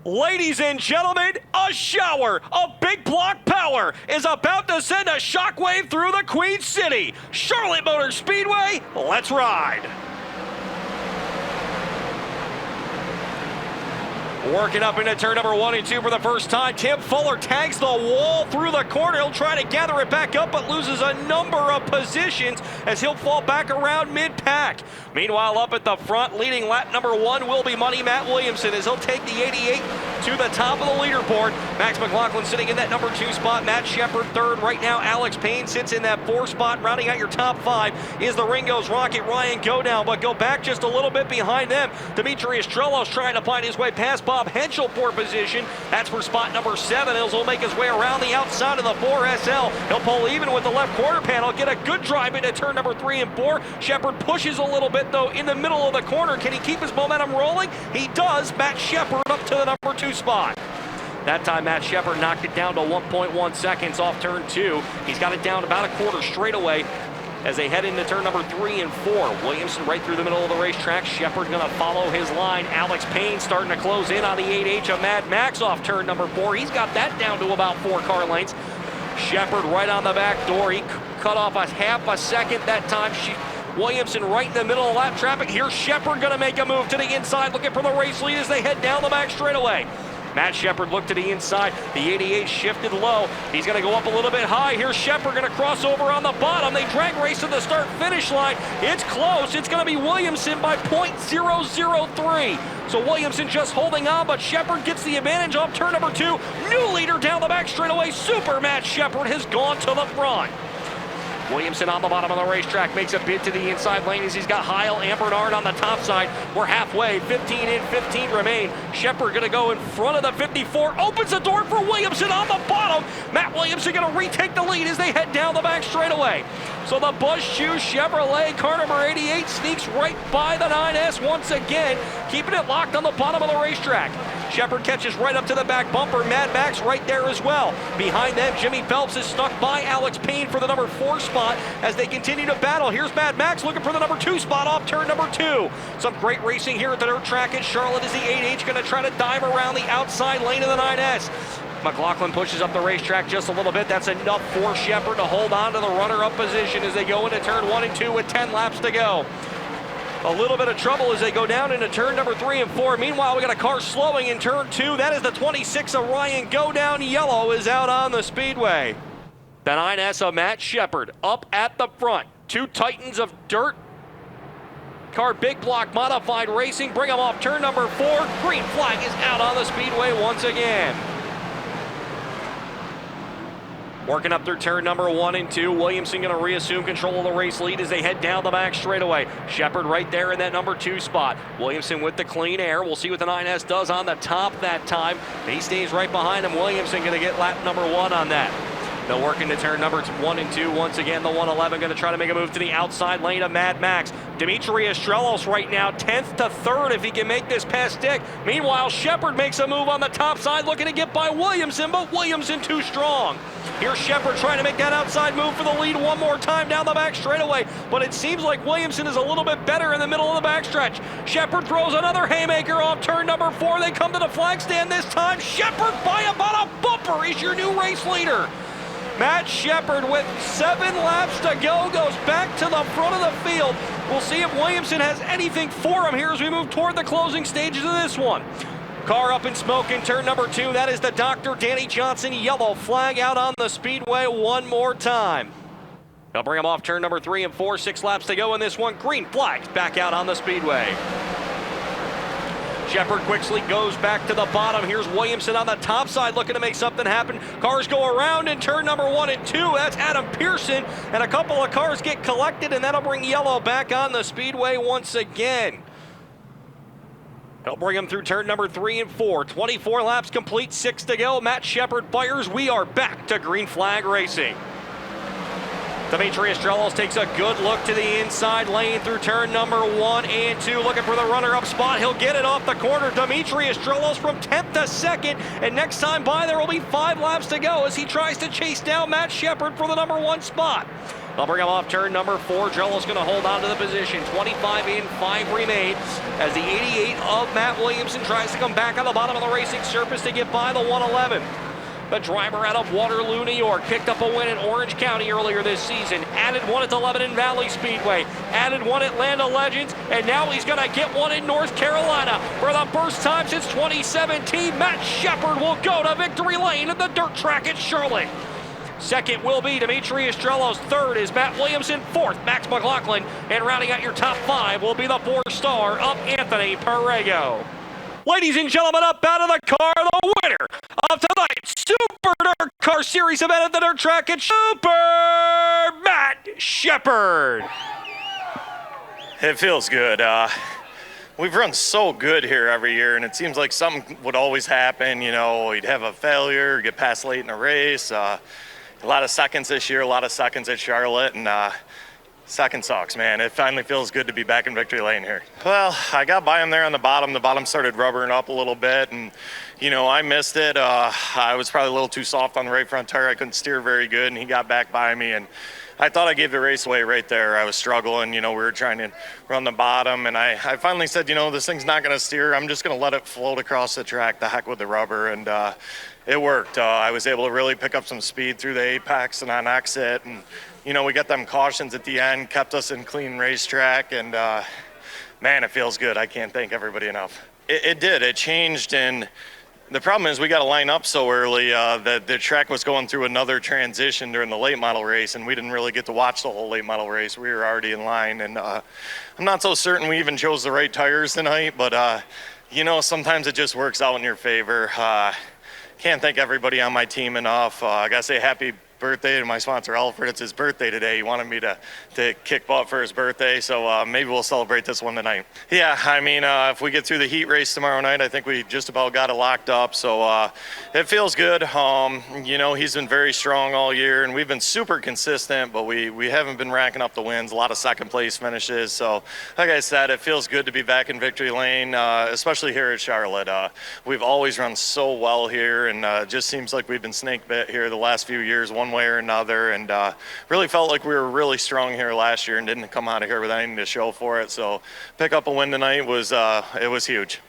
Ladies and gentlemen, a shower of big block power is about to send a shockwave through the Queen City. Charlotte Motor Speedway, let's ride. Working up into turn number 1 and 2 for the first time. Tim Fuller tags the wall through the corner. He'll try to gather it back up, but loses a number of positions as he'll fall back around mid-pack. Meanwhile, up at the front, leading lap number 1 will be Money Matt Williamson as he'll take the 88 to the top of the leaderboard. Max McLaughlin sitting in that number 2 spot. Matt Shepard third. Right now, Alex Payne sits in that 4 spot. Rounding out your top 5 is the Ringo's Rocket Ryan Godown, but go back just a little bit behind them. Demetrius Trelos trying to find his way past Bob Henschel for position. That's for spot number 7. He'll make his way around the outside of the 4SL. He'll pull even with the left quarter panel, get a good drive into turn number 3 and 4. Shepard pushes a little bit though in the middle of the corner. Can he keep his momentum rolling? He does. Matt Shepard up to the number 2 spot. That time Matt Shepard knocked it down to 1.1 seconds off turn 2. He's got it down about a quarter straightaway as they head into turn number 3 and 4. Williamson right through the middle of the racetrack. Shepard gonna follow his line. Alex Payne starting to close in on the 8H of Mad Max off turn number 4. He's got that down to about 4 car lengths. Shepard right on the back door. He cut off a half a second that time. Williamson right in the middle of lap traffic. Here's Shepard gonna make a move to the inside, looking for the race lead as they head down the back straightaway. Matt Shepard looked to the inside. The 88 shifted low. He's going to go up a little bit high. Here's Shepard going to cross over on the bottom. They drag race to the start-finish line. It's close. It's going to be Williamson by .003. So Williamson just holding on, but Shepard gets the advantage off turn number 2. New leader down the back straightaway. Super Matt Shepard has gone to the front. Williamson on the bottom of the racetrack makes a bid to the inside lane as he's got Heil and Bernard on the top side. We're halfway, 15 in, 15 remain. Shepard gonna go in front of the 54, opens the door for Williamson on the bottom. Matt Williamson gonna retake the lead as they head down the back straightaway. So the Buzz Shoe Chevrolet car number 88 sneaks right by the 9S once again, keeping it locked on the bottom of the racetrack. Shepard catches right up to the back bumper. Mad Max right there as well. Behind them, Jimmy Phelps is stuck by Alex Payne for the number 4 spot as they continue to battle. Here's Mad Max looking for the number 2 spot off turn number 2. Some great racing here at the dirt track at Charlotte as the 8H going to try to dive around the outside lane of the 9S. McLaughlin pushes up the racetrack just a little bit. That's enough for Shepard to hold on to the runner-up position as they go into turn 1 and 2 with 10 laps to go. A little bit of trouble as they go down into turn number 3 and 4. Meanwhile, we got a car slowing in turn 2. That is the 26 of Ryan Godown. Yellow is out on the speedway. The 9S of Matt Shepard up at the front. 2 titans of dirt car big block modified racing. Bring them off turn number 4. Green flag is out on the speedway once again. Working up through turn number 1 and 2. Williamson going to reassume control of the race lead as they head down the back straightaway. Shepard right there in that number 2 spot. Williamson with the clean air. We'll see what the 9S does on the top that time. He stays right behind him. Williamson going to get lap number 1 on that. They'll work into turn number 1 and 2. Once again, the 111 going to try to make a move to the outside lane of Mad Max. Demetrius Trelos right now, 10th to 3rd if he can make this past stick. Meanwhile, Shepard makes a move on the top side, looking to get by Williamson, but Williamson too strong. Here's Shepard trying to make that outside move for the lead one more time down the back straightaway, but it seems like Williamson is a little bit better in the middle of the backstretch. Shepard throws another haymaker off turn number 4. They come to the flag stand this time. Shepard by about a bumper is your new race leader. Matt Shepard with 7 laps to go goes back to the front of the field. We'll see if Williamson has anything for him here as we move toward the closing stages of this one. Car up in smoke in turn number 2. That is the Dr. Danny Johnson yellow flag out on the speedway one more time. They'll bring him off turn number 3 and 4. 6 laps to go in this one. Green flags back out on the speedway. Shepard quickly goes back to the bottom. Here's Williamson on the top side looking to make something happen. Cars go around in turn number 1 and 2. That's Adam Pearson, and a couple of cars get collected, and that'll bring yellow back on the speedway once again. He'll bring him through turn number 3 and 4. 24 laps complete, 6 to go. Matt Shepard fires. We are back to green flag racing. Demetrius Trelos takes a good look to the inside lane through turn number 1 and 2, looking for the runner-up spot. He'll get it off the corner. Demetrius Trelos from 10th to 2nd, and next time by there will be 5 laps to go as he tries to chase down Matt Shepard for the number 1 spot. They'll bring him off turn number 4. Jello's going to hold on to the position. 25 in, 5 remain as the 88 of Matt Williamson tries to come back on the bottom of the racing surface to get by the 111. The driver out of Waterloo, New York, picked up a win in Orange County earlier this season, added one at the Lebanon Valley Speedway, added one at Land of Legends, and now he's going to get one in North Carolina. For the first time since 2017, Matt Shepard will go to victory lane at the dirt track at Charlotte. Second will be Demetrius Jello's. Third is Matt Williamson. Fourth, Max McLaughlin. And rounding out your top 5 will be the 4-star of Anthony Perego. Ladies and gentlemen, up out of the car, the winner of tonight's Super DIRTcar Series event at the dirt track at Super Matt Shepard. It feels good. We've run so good here every year, and it seems like something would always happen. You know, we'd have a failure, get past late in a race. A lot of seconds this year, a lot of seconds at Charlotte, and second sucks, man. It finally feels good to be back in victory lane here. Well, I got by him there on the bottom. The bottom started rubbering up a little bit, and, you know, I missed it. I was probably a little too soft on the right front tire. I couldn't steer very good, and he got back by me, and I thought I gave the race away right there. I was struggling. You know, we were trying to run the bottom, and I finally said, you know, this thing's not going to steer. I'm just going to let it float across the track. The heck with the rubber, and it worked. I was able to really pick up some speed through the apex and on exit, and, you know, we got them cautions at the end, kept us in clean racetrack, and, man, it feels good. I can't thank everybody enough. It did. It changed, and the problem is we got to line up so early that the track was going through another transition during the late model race, and we didn't really get to watch the whole late model race. We were already in line, and I'm not so certain we even chose the right tires tonight, but, you know, sometimes it just works out in your favor. Can't thank everybody on my team enough. I got to say happy birthday to my sponsor, Alfred. It's his birthday today. He wanted me to kick butt for his birthday, so maybe we'll celebrate this one tonight. Yeah, I mean, if we get through the heat race tomorrow night, I think we just about got it locked up, so it feels good. You know, he's been very strong all year, and we've been super consistent, but we haven't been racking up the wins, a lot of second place finishes, so like I said, it feels good to be back in victory lane, especially here at Charlotte. We've always run so well here, and it just seems like we've been snake bit here the last few years, one way or another, and really felt like we were really strong here last year and didn't come out of here with anything to show for it. So pick up a win tonight was it was huge.